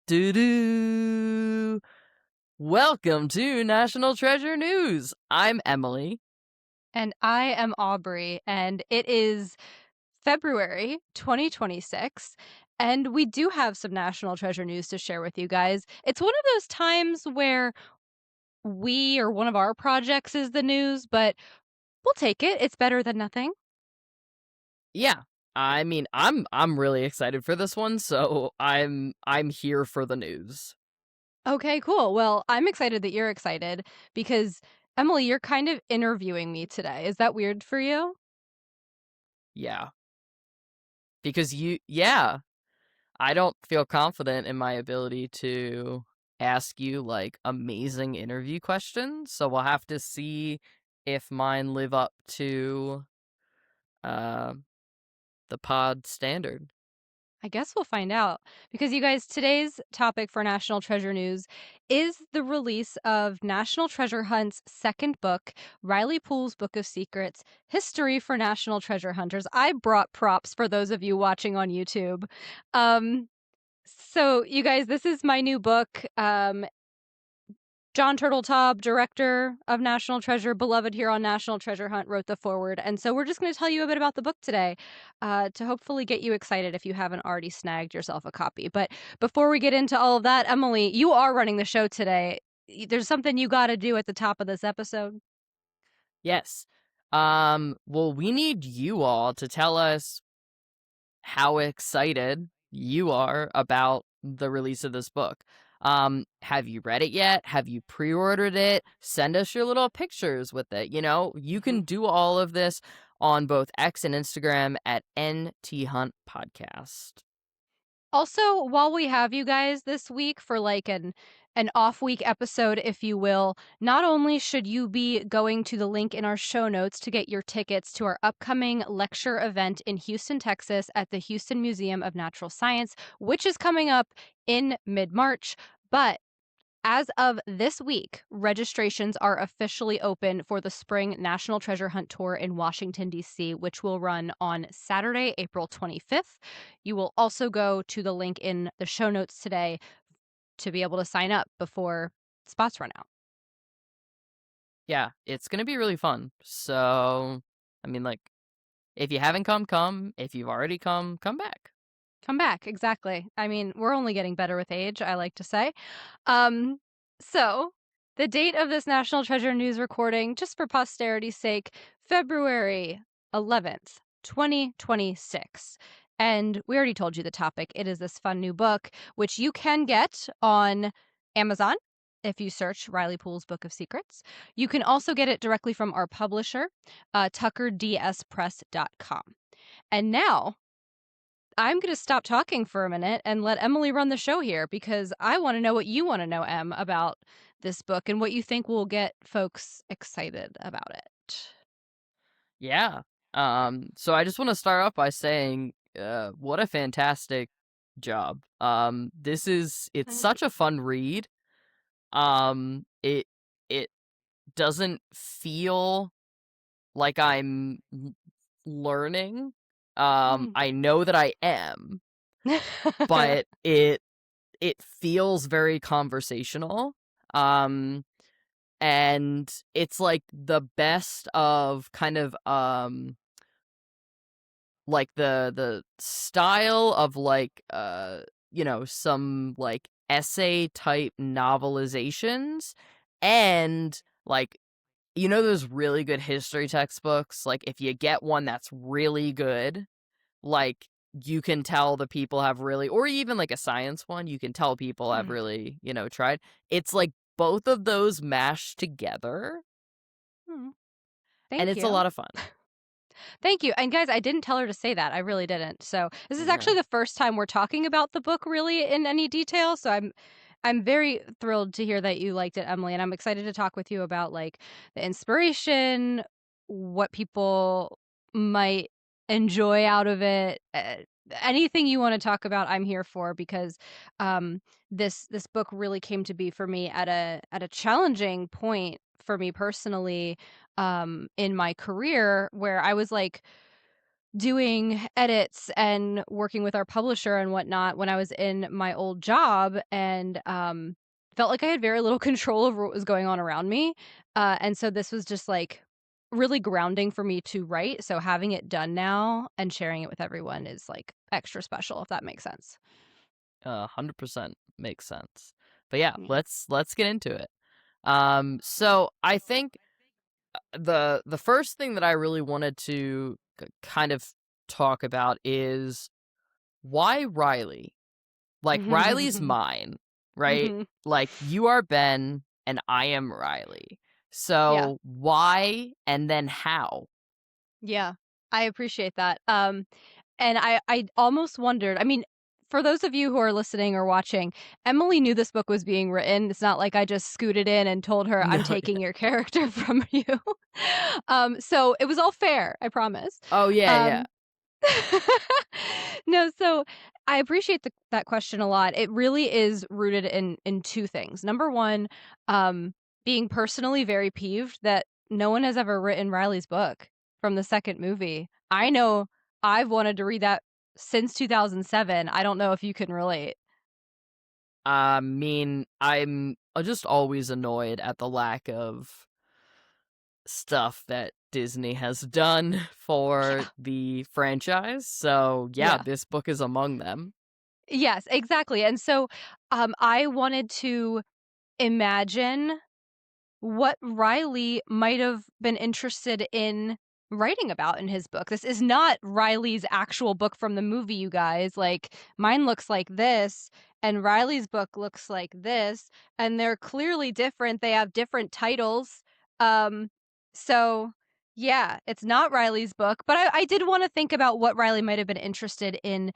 Do-do. Welcome to National Treasure News. I'm Emily. And I am Aubrey, and it is February 2026, and we do have some National Treasure news to share with you guys. It's one of those times where we or one of our projects is the news, but we'll take it. It's better than nothing. Yeah, I mean, I'm really excited for this one, so I'm here for the news. Okay, cool. Well, I'm excited that you're excited because, Emily, you're kind of interviewing me today. Is that weird for you? Yeah, because I don't feel confident in my ability to ask you like amazing interview questions, so we'll have to see if mine live up to uh the pod standard. I guess we'll find out because you guys, today's topic for National Treasure News is the release of National Treasure Hunt's second book, Riley Poole's Book of Secrets, History for National Treasure Hunters. I brought props for those of you watching on YouTube. So you guys, this is my new book. Jon Turteltaub, director of National Treasure, beloved here on National Treasure Hunt, wrote the foreword. And so we're just going to tell you a bit about the book today to hopefully get you excited if you haven't already snagged yourself a copy. But before we get into all of that, Emily, you are running the show today. There's something you got to do at the top of this episode. Yes. Well, we need you all to tell us how excited you are about the release of this book. Have you read it yet? Have you pre-ordered it? Send us your little pictures with it. You can do all of this on both X and Instagram at NT Hunt Podcast. Also, while we have you guys this week for like an off week episode, if you will, not only should you be going to the link in our show notes to get your tickets to our upcoming lecture event in Houston, Texas at the Houston Museum of Natural Science, which is coming up in mid-March, but as of this week, registrations are officially open for the Spring National Treasure Hunt Tour in Washington, D.C., which will run on Saturday, April 25th. You will also go to the link in the show notes today to be able to sign up before spots run out. Yeah, it's going to be really fun. So, I mean, like, if you haven't come. If you've already come back. Come back, exactly. I mean, we're only getting better with age, I like to say. Um, so, the date of this National Treasure News recording, just for posterity's sake, February 11th, 2026. And we already told you the topic. It is this fun new book, which you can get on Amazon if you search Riley Poole's Book of Secrets. You can also get it directly from our publisher, tuckerdspress.com. And now, I'm going to stop talking for a minute and let Emily run the show here because I want to know what you want to know, Em, about this book and what you think will get folks excited about it. Yeah. So I just want to start off by saying, what a fantastic job. It's such a fun read. It doesn't feel like I'm learning. Mm. I know that I am, but it feels very conversational. And it's like the best of kind of like the style of like some like essay type novelizations, and like those really good history textbooks, like if you get one that's really good, like you can tell the people have really, or even like a science one, you can tell people have Mm. really tried. It's like both of those mashed together, Mm. and Thank it's a you. lot of fun. Thank you. And guys, I didn't tell her to say that. I really didn't. So this is Yeah. actually the first time we're talking about the book really in any detail. So I'm very thrilled to hear that you liked it, Emily, and I'm excited to talk with you about like the inspiration, what people might enjoy out of it. Anything you want to talk about, I'm here for because this book really came to be for me at a challenging point for me personally in my career where I was like doing edits and working with our publisher and whatnot when I was in my old job, and felt like I had very little control over what was going on around me. And so this was just like really grounding for me to write. So having it done now and sharing it with everyone is like extra special, if that makes sense. 100% makes sense. But yeah, Yeah. let's get into it. So I think the first thing that I really wanted to kind of talk about is why Riley? Like Riley's mine, right? Mhm. Like you are Ben and I am Riley. Yeah. So why and then how? Yeah. I appreciate that. And I almost wondered, I mean, for those of you who are listening or watching, Emily knew this book was being written. It's not like I just scooted in and told her, "I'm No. taking your character from you." So it was all fair, I promise. Oh yeah, yeah. Um No, so I appreciate that question a lot. It really is rooted in two things. Number one, being personally very peeved that no one has ever written Riley's book from the second movie. I know I've wanted to read that since 2007. I don't know if you can relate. I mean, I'm just always annoyed at the lack of stuff that Disney has done for Yeah. the franchise. So, yeah, Yeah. this book is among them. Yes, exactly. And so I wanted to imagine what Riley might have been interested in writing about in his book. This is not Riley's actual book from the movie, you guys. Like, mine looks like this, and Riley's book looks like this, and they're clearly different. They have different titles. Um, so yeah, it's not Riley's book, but I did want to think about what Riley might have been interested in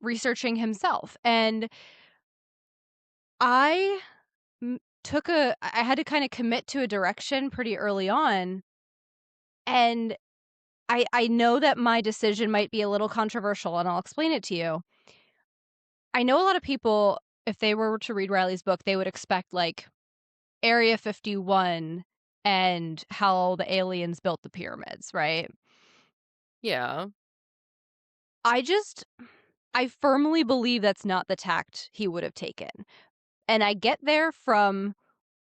researching himself. And I I had to kinda commit to a direction pretty early on, and I know that my decision might be a little controversial, and I'll explain it to you. I know a lot of people, if they were to read Riley's book, they would expect, like, Area 51 and how the aliens built the pyramids, right? Yeah. I just I firmly believe that's not the tact he would have taken, and I get there from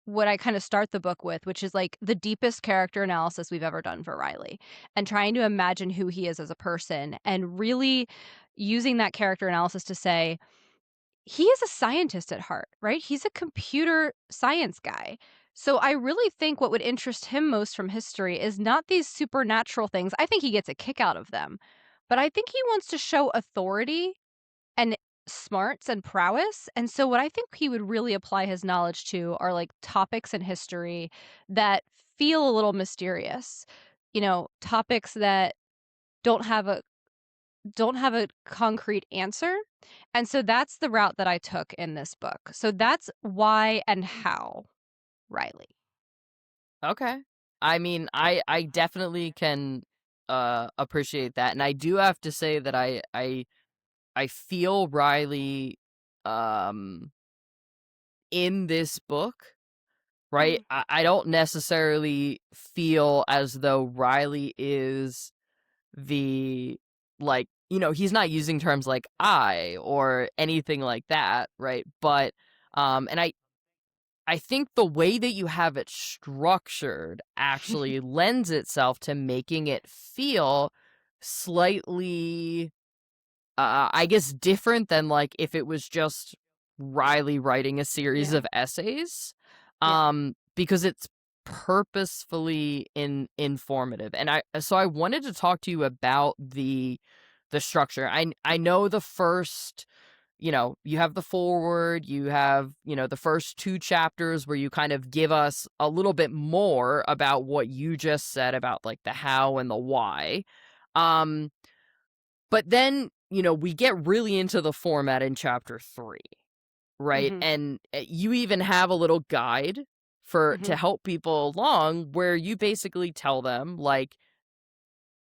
what I kind of start the book with, which is like the deepest character analysis we've ever done for Riley, and trying to imagine who he is as a person, and really using that character analysis to say, he is a scientist at heart, right? He's a computer science guy. So I really think what would interest him most from history is not these supernatural things. I think he gets a kick out of them. But I think he wants to show authority and smarts and prowess. And so what I think he would really apply his knowledge to are like topics in history that feel a little mysterious. You know, topics that don't have a don't have a concrete answer. And so that's the route that I took in this book. So that's why and how Riley. Okay. I mean, I definitely can appreciate that. And I do have to say that I feel Riley um in this book, right? Mhm. I don't necessarily feel as though Riley is the like, he's not using terms like I or anything like that, right? But and I think the way that you have it structured actually lends itself to making it feel slightly I guess different than like if it was just Riley writing a series Yeah. of essays, Yeah. because it's purposefully informative. And I wanted to talk to you about the structure. I know the first, you have the foreword, you have, the first two chapters where you kind of give us a little bit more about what you just said about like the how and the why. Um, but then, we get really into the format in chapter 3, right? Mhm. And you even have a little guide for to Mhm. help people along where you basically tell them like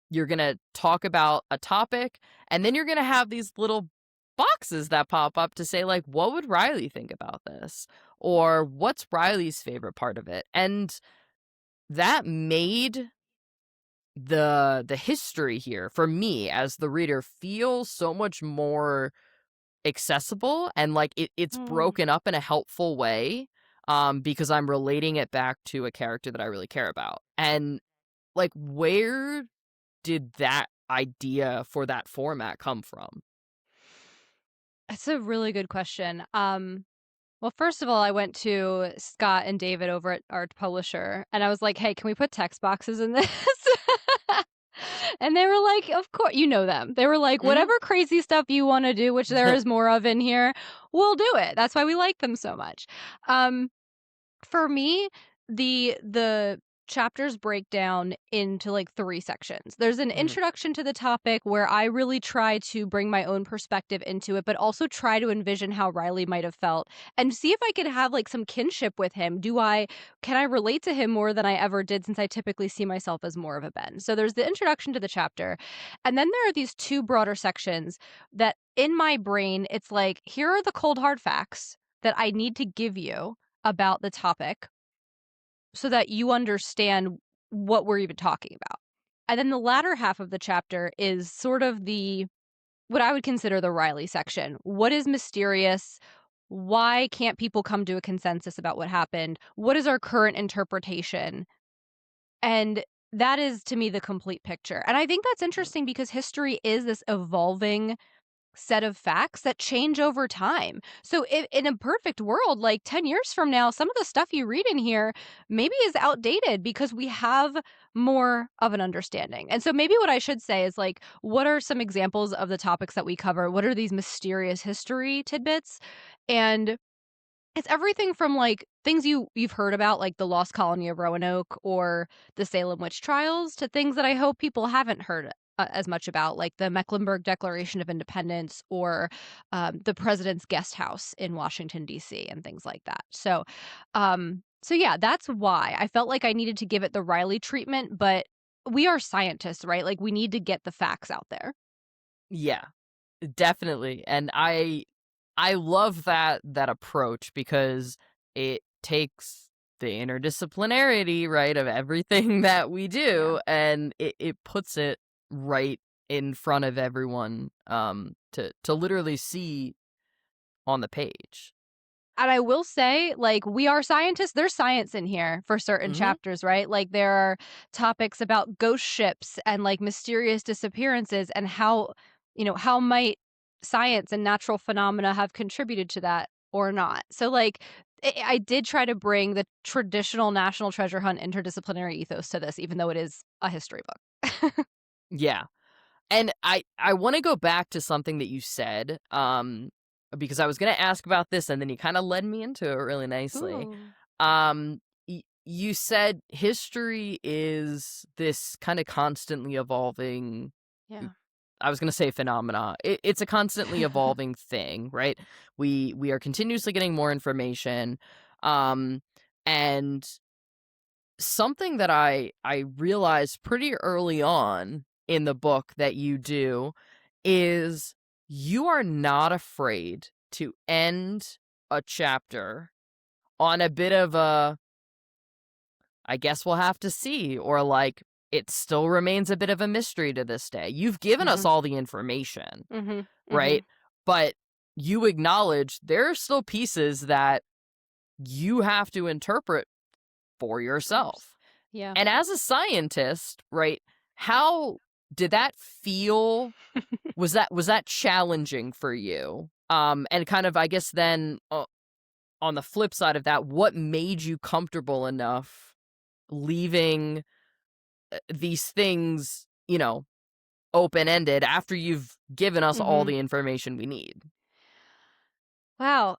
you're going to talk about a topic and then you're going to have these little boxes that pop up to say like what would Riley think about this or what's Riley's favorite part of it. And that made the history here for me as the reader feels so much more accessible, and like it's Mm. broken up in a helpful way, because I'm relating it back to a character that I really care about. And like, where did that idea for that format come from? That's a really good question. Well, first of all, I went to Scott and David over at our publisher, and I was like, "Hey, can we put text boxes in this?" And they were like, "Of course." You know them. They were like, Mhm. "Whatever crazy stuff you wanna do," which there is more of in here, "we'll do it." That's why we like them so much. Um For me, the chapters break down into, like, 3 sections. There's an Mhm. introduction to the topic where I really try to bring my own perspective into it, but also try to envision how Riley might have felt and see if I could have, like, some kinship with him. Can I relate to him more than I ever did since I typically see myself as more of a Ben? So there's the introduction to the chapter, and then there are these 2 broader sections that in my brain, it's like, here are the cold hard facts that I need to give you about the topic so that you understand what we're even talking about. And then the latter half of the chapter is sort of the what I would consider the Riley section. What is mysterious? Why can't people come to a consensus about what happened? What is our current interpretation? And that is to me the complete picture. And I think that's interesting because history is this evolving set of facts that change over time. So if, in a perfect world, like 10 years from now, some of the stuff you read in here maybe is outdated because we have more of an understanding. And so maybe what I should say is like, what are some examples of the topics that we cover? What are these mysterious history tidbits? And it's everything from, like, things you've heard about, like the lost colony of Roanoke or the Salem witch trials, to things that I hope people haven't heard, as much about, like the Mecklenburg Declaration of Independence or, the president's guest house in Washington, D.C., and things like that. So yeah, that's why I felt like I needed to give it the Riley treatment, but we are scientists, right? Like, we need to get the facts out there. Yeah, definitely. And I love that approach because it takes the interdisciplinarity, right, of everything that we Yeah. do, and it puts it right in front of everyone, to literally see on the page. And I will say, like, we are scientists. There's science in here for certain Mhm. chapters, right? Like, there are topics about ghost ships and, like, mysterious disappearances and how might science and natural phenomena have contributed to that or not. So, like, I did try to bring the traditional National Treasure Hunt interdisciplinary ethos to this, even though it is a history book. Yeah. And I wanna go back to something that you said, because I was gonna ask about this, and then you kinda led me into it really nicely. Ooh. You said history is this kinda constantly evolving. Yeah. I was gonna say phenomena. It's a constantly evolving thing, right? We are continuously getting more information, and something that I realized pretty early on in the book that you do is you are not afraid to end a chapter on a bit of a, I guess we'll have to see, or like, it still remains a bit of a mystery to this day. You've given us Mhm. all the information, Mhm. right? Mhm. But you acknowledge there are still pieces that you have to interpret for Of course. yourself. Yeah. And as a scientist, right, how did that feel? Was that challenging for you? And kind of, I guess then, on the flip side of that, what made you comfortable enough leaving, these things, open-ended after you've given us all Mhm. the information we need? Wow.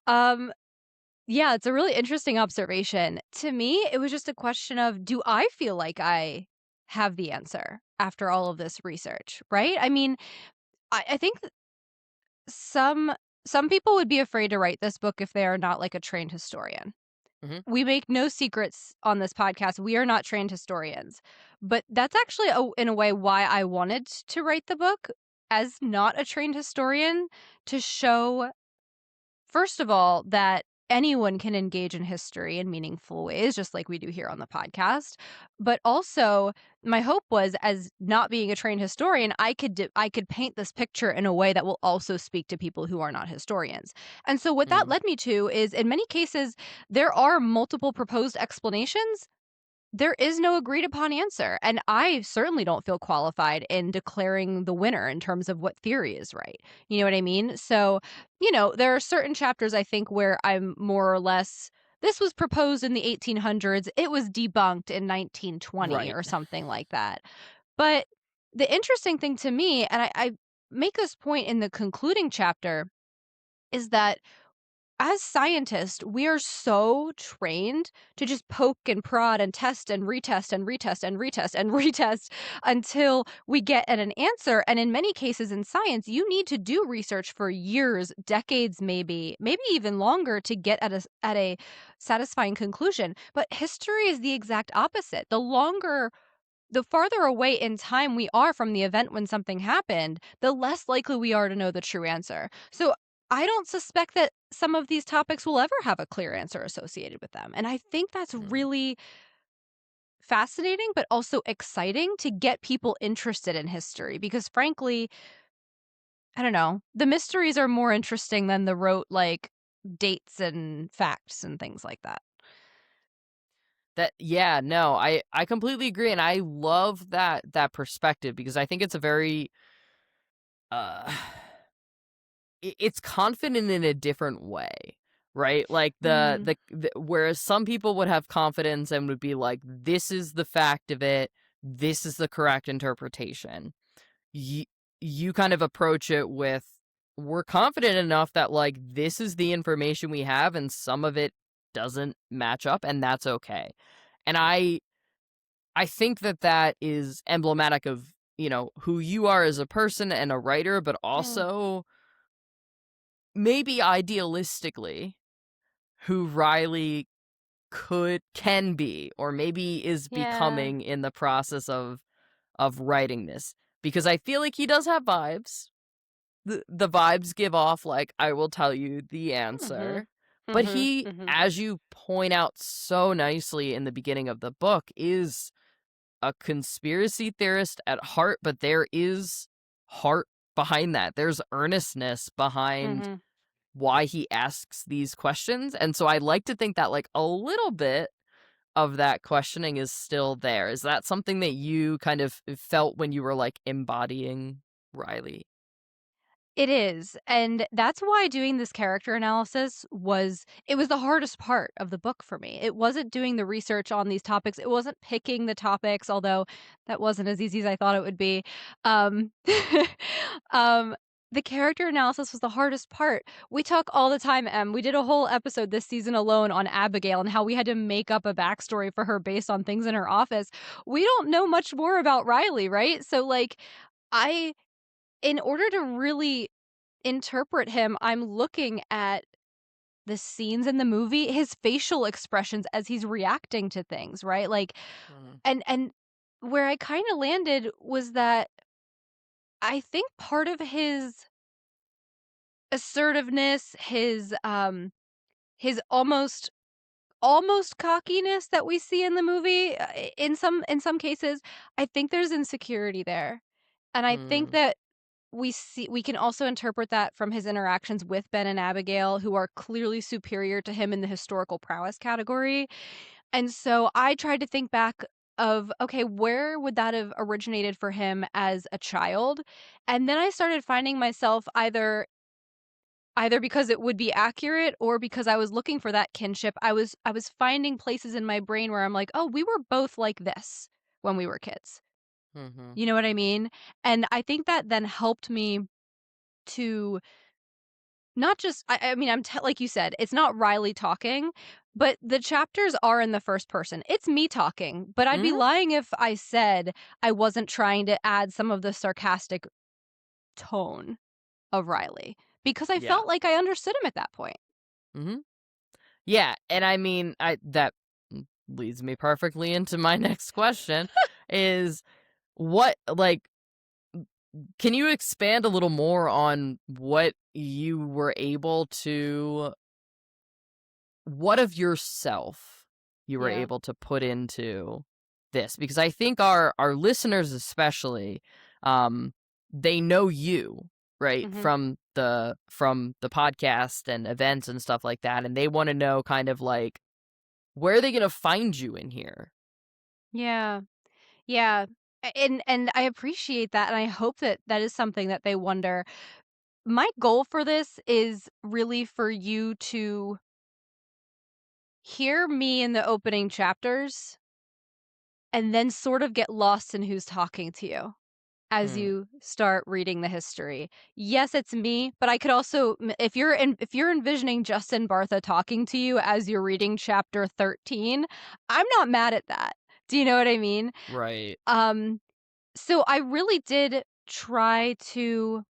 Yeah, it's a really interesting observation. To me, it was just a question of, do I feel like I have the answer after all of this research, right? I mean, I think that some people would be afraid to write this book if they are not like a trained historian. Mhm. We make no secrets on this podcast. We are not trained historians. But that's actually in a way why I wanted to write the book as not a trained historian, to show first of all that anyone can engage in history in meaningful ways, just like we do here on the podcast. But also, my hope was, as not being a trained historian, I could paint this picture in a way that will also speak to people who are not historians. And so what that Mm, led me to is, in many cases, there are multiple proposed explanations. There is no agreed upon answer, and I certainly don't feel qualified in declaring the winner in terms of what theory is right. You know what I mean? So, there are certain chapters I think where I'm more or less, this was proposed in the 1800s, it was debunked in 1920 right. or something like that. But the interesting thing to me, and I make this point in the concluding chapter, is that as scientists, we are so trained to just poke and prod and test and retest and retest and retest and retest until we get at an answer. And in many cases in science, you need to do research for years, decades, maybe even longer to get at a satisfying conclusion. But history is the exact opposite. The farther away in time we are from the event when something happened, the less likely we are to know the true answer. So I don't suspect that some of these topics will ever have a clear answer associated with them. And I think that's Mm. really fascinating, but also exciting to get people interested in history because, frankly, I don't know, the mysteries are more interesting than the rote, like, dates and facts and things like that. That yeah, no, I completely agree, and I love that perspective because I think it's a very uh it's confident in a different way, right? Like Mm, the whereas some people would have confidence and would be like, this is the fact of it, this is the correct interpretation. You you kind of approach it with, we're confident enough that like this is the information we have and some of it doesn't match up and that's okay. And I think that that is emblematic of, who you are as a person and a writer, but mm, also maybe idealistically who Riley can be, or maybe is yeah. becoming in the process of writing this. Because I feel like he does have vibes. The vibes give off like, I will tell you the Mhm. answer. But Mhm. he, Mhm. as you point out so nicely in the beginning of the book, is a conspiracy theorist at heart, but there is heart behind that. There's earnestness behind Mhm. why he asks these questions. And so I like to think that like a little bit of that questioning is still there. Is that something that you kind of felt when you were like embodying Riley? It is, and that's why doing this character analysis was the hardest part of the book for me. It wasn't doing the research on these topics, it wasn't picking the topics, although that wasn't as easy as I thought it would be. Um, um, the character analysis was the hardest part. We talk all the time, Em. We did a whole episode this season alone on Abigail and how we had to make up a backstory for her based on things in her office. We don't know much more about Riley, right? So, like, I in order to really interpret him, I'm looking at the scenes in the movie, his facial expressions as he's reacting to things, right? Like, Mhm. and where I kind of landed was that I think part of his assertiveness, his almost cockiness that we see in the movie, in some cases, I think there's insecurity there. And I think Mm, that we can also interpret that from his interactions with Ben and Abigail, who are clearly superior to him in the historical prowess category. And so I tried to think back of, okay, where would that have originated for him as a child? And then I started finding myself either because it would be accurate or because I was looking for that kinship. I was finding places in my brain where I'm like, "Oh, we were both like this when we were kids." mhm. You know what I mean? And I think that then helped me to not just I mean, like you said, it's not Riley talking, but the chapters are in the first person. It's me talking, but I'd be Mhm. lying if I said I wasn't trying to add some of the sarcastic tone of Riley because I Yeah. felt like I understood him at that point. Mhm. Yeah, and I mean, I that leads me perfectly into my next question is what like can you expand a little more on what you were able to what of yourself you were Yeah. able to put into this? Because I think our listeners especially, they know you, right, Mhm. from the podcast and events and stuff like that, and they want to know kind of like, where are they gonna find you in here? Yeah. Yeah. And I appreciate that, and I hope that that is something that they wonder. My goal for this is really for you to hear me in the opening chapters and then sort of get lost in who's talking to you as Mm, you start reading the history. Yes, it's me, but I could also if you're envisioning Justin Bartha talking to you as you're reading chapter 13, I'm not mad at that. Do you know what I mean? right. Um so I really did try to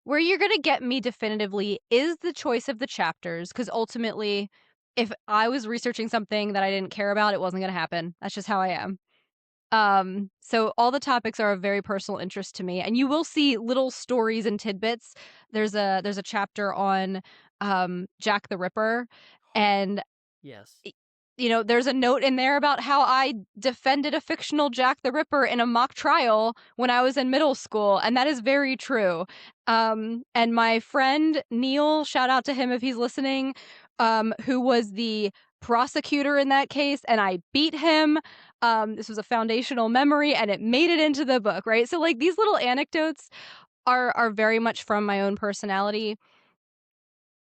where you're going to get me definitively is the choice of the chapters because ultimately if I was researching something that I didn't care about, it wasn't going to happen. That's just how I am. So all the topics are of very personal interest to me, and you will see little stories and tidbits. There's a chapter on Jack the Ripper, and Yes. y- there's a note in there about how I defended a fictional Jack the Ripper in a mock trial when I was in middle school, and that is very true. And my friend Neil, shout out to him if he's listening, who was the prosecutor in that case, and I beat him. This was a foundational memory, and it made it into the book, right? So like these little anecdotes are very much from my own personality.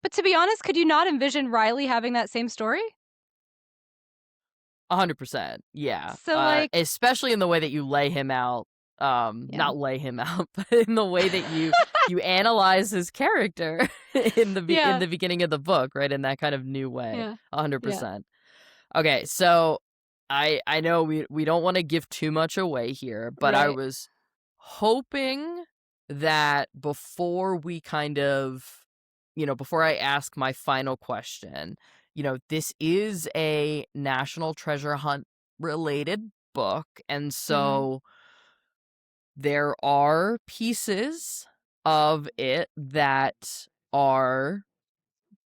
But to be honest, could you not envision Riley having that same story? 100%. Yeah. So like, Especially in the way that you lay him out. yeah. Not lay him out, but in the way that you analyze his character in Yeah. the beginning of the book, right? In that kind of new way. Yeah. Yeah. 100%. Okay, so I know we don't want to give too much away here, but I Right. was hoping that before we kind of, before I ask my final question, this is a National Treasure Hunt related book, and Mhm. so there are pieces of it that are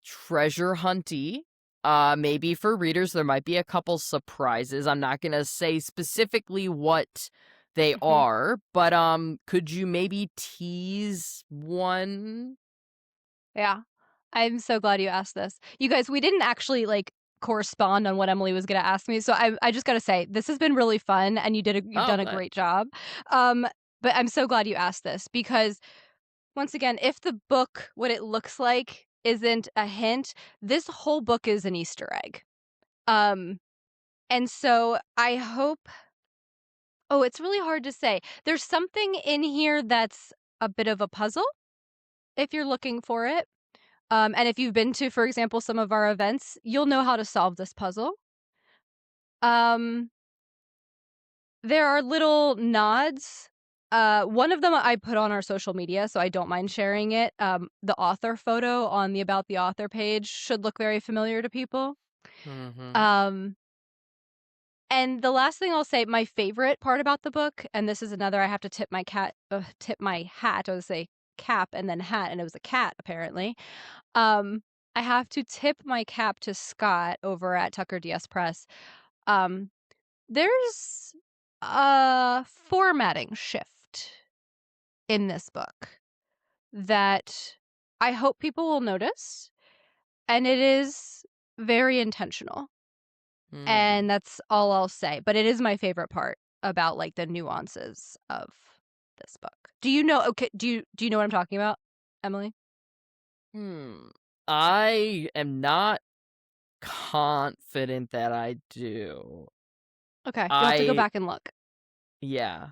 treasure hunty. Maybe for readers, there might be a couple surprises. I'm not gonna say specifically what they Mhm. are, but could you maybe tease one? Yeah. I'm so glad you asked this. You guys, we didn't actually like correspond on what Emily was going to ask me. So I just got to say this has been really fun and you've Oh, done a good. great job. Um but I'm so glad you asked this because once again, if the book what it looks like isn't a hint, this whole book is an Easter egg. Um and so I hope oh, it's really hard to say. There's something in here that's a bit of a puzzle if you're looking for it. And if you've been to, for example, some of our events, you'll know how to solve this puzzle. Um, there are little nods. One of them I put on our social media, so I don't mind sharing it. The author photo on the About the Author page should look very familiar to people. Mhm. Um, and the last thing I'll say, my favorite part about the book, and this is another I have to tip my hat. I would say cap and then hat, and it was a cat apparently. Um, I have to tip my cap to Scott over at Tucker DS Press. Um, there's a formatting shift in this book that I hope people will notice, and it is very intentional. Hmm. And that's all I'll say, but it is my favorite part about like the nuances of this book. Do you know okay, do you know what I'm talking about, Emily? Hmm. I am not confident that I do. Okay, you'll have to go I back and look. Yeah.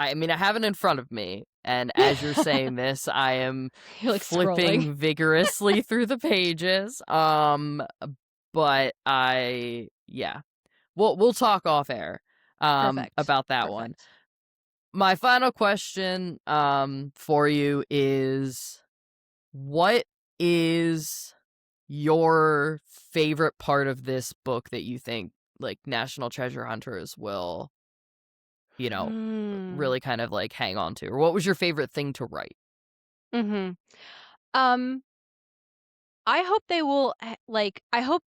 I mean, I have it in front of me, and as you're saying this, I am You're like scrolling. flipping vigorously through the pages. But yeah, we'll talk off air, Perfect. about that one. Perfect. My final question, for you is, what is your favorite part of this book that you think like National Treasure Hunters will, you know, Hmm. really kind of like hang on to? Or what was your favorite thing to write? Mhm. Um, I hope they will I hope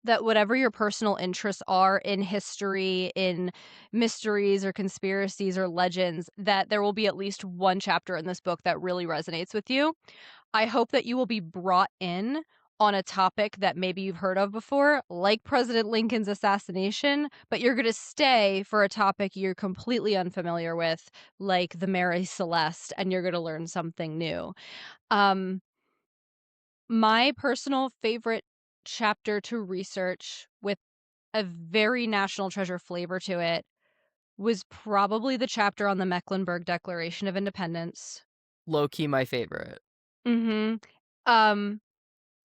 that whatever your personal interests are in history, in mysteries or conspiracies or legends, that there will be at least one chapter in this book that really resonates with you. I hope that you will be brought in on a topic that maybe you've heard of before, like President Lincoln's assassination, but you're going to stay for a topic you're completely unfamiliar with, like the Mary Celeste, and you're going to learn something new. Um, my personal favorite chapter to research with a very National Treasure flavor to it was probably the chapter on the Mecklenburg Declaration of Independence. Low key my favorite. Mhm. Um,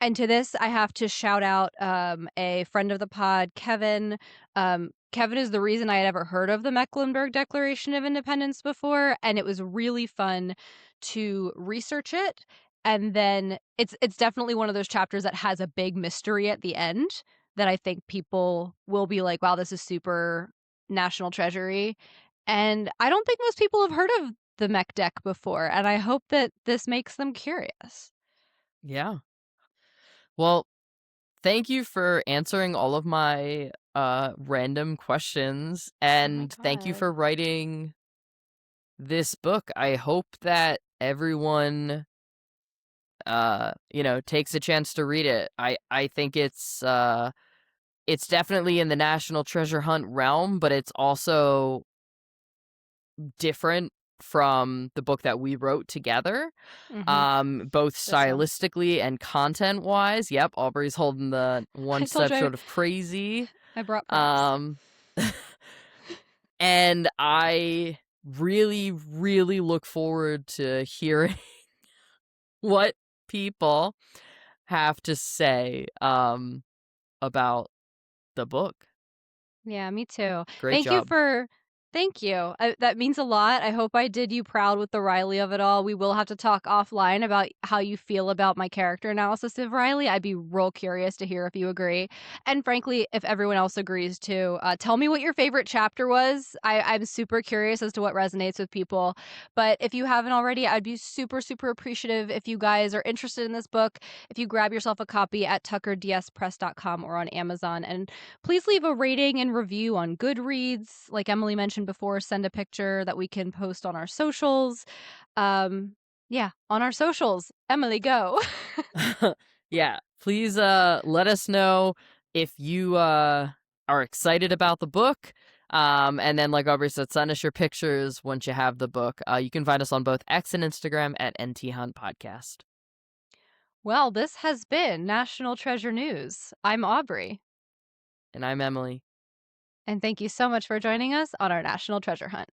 and to this, I have to shout out, a friend of the pod, Kevin. Kevin is the reason I had ever heard of the Mecklenburg Declaration of Independence before, and it was really fun to research it. And then it's definitely one of those chapters that has a big mystery at the end that I think people will be like, "Wow, this is super National Treasury." And I don't think most people have heard of the Mech Deck before, and I hope that this makes them curious. Yeah. Well, thank you for answering all of my random questions, Oh my and thank you god. for writing this book. I hope that everyone takes a chance to read it. I think it's definitely in the National Treasure Hunt realm, but it's also different from the book that we wrote together. Mhm. Both Ditto. stylistically and content wise. Yep, Aubrey's holding the one I told step you short of crazy. I brought props. Um and I really, really look forward to hearing what people have to say about the book. Yeah, me too. Great Thank you job. for Thank you. That means a lot. I hope I did you proud with the Riley of it all. We will have to talk offline about how you feel about my character analysis of Riley. I'd be real curious to hear if you agree. And frankly, if everyone else agrees too. Tell me what your favorite chapter was. I'm super curious as to what resonates with people. But if you haven't already, I'd be super, super appreciative if you guys are interested in this book. If you grab yourself a copy at tuckerdspress.com or on Amazon, and please leave a rating and review on Goodreads. Like Emily mentioned before, send a picture that we can post on our socials. Yeah, on our socials. Emily, go. Yeah, please let us know if you are excited about the book. And then like Aubrey said, send us your pictures once you have the book. You can find us on both X and Instagram at NT Hunt Podcast. Well, this has been National Treasure News. I'm Aubrey, And I'm Emily. and thank you so much for joining us on our National Treasure Hunt.